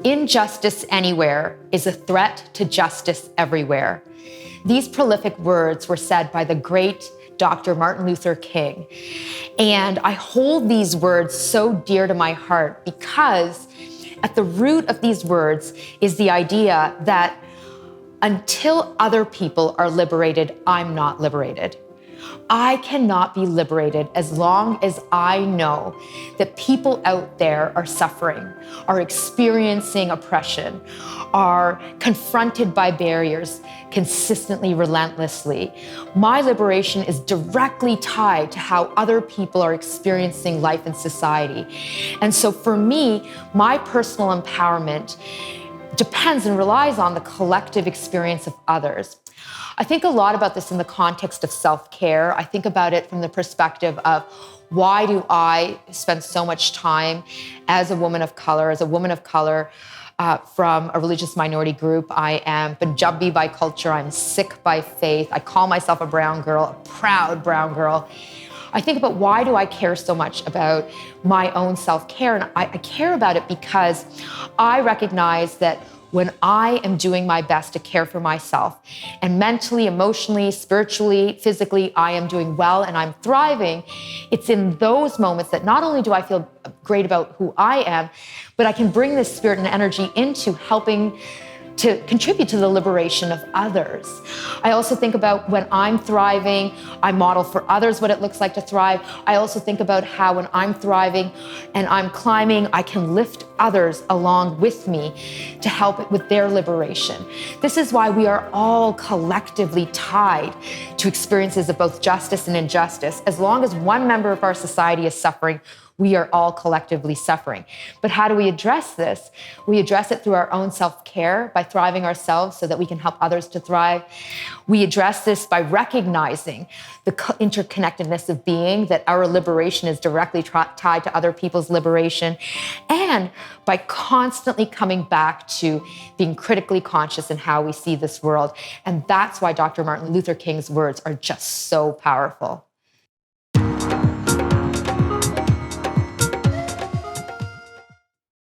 Injustice anywhere is a threat to justice everywhere. These prolific words were said by the great Dr. Martin Luther King. And I hold these words so dear to my heart because at the root of these words is the idea that until other people are liberated, I'm not liberated. I cannot be liberated as long as I know that people out there are suffering, are experiencing oppression, are confronted by barriers consistently, relentlessly. My liberation is directly tied to how other people are experiencing life in society. And so for me, my personal empowerment depends and relies on the collective experience of others. I think a lot about this in the context of self-care. I think about it from the perspective of why do I spend so much time as a woman of color, from a religious minority group. I am Punjabi by culture, I'm Sikh by faith. I call myself a brown girl, a proud brown girl. I think about why do I care so much about my own self-care? And I care about it because I recognize that when I am doing my best to care for myself and mentally, emotionally, spiritually, physically, I am doing well and I'm thriving, it's in those moments that not only do I feel great about who I am, but I can bring this spirit and energy into helping to contribute to the liberation of others. I also think about when I'm thriving, I model for others what it looks like to thrive. I also think about how when I'm thriving and I'm climbing, I can lift others along with me to help with their liberation. This is why we are all collectively tied to experiences of both justice and injustice. As long as one member of our society is suffering, we are all collectively suffering. But how do we address this? We address it through our own self-care, by thriving ourselves so that we can help others to thrive. We address this by recognizing the interconnectedness of being, that our liberation is directly tied to other people's liberation, and by constantly coming back to being critically conscious in how we see this world. And that's why Dr. Martin Luther King's words are just so powerful.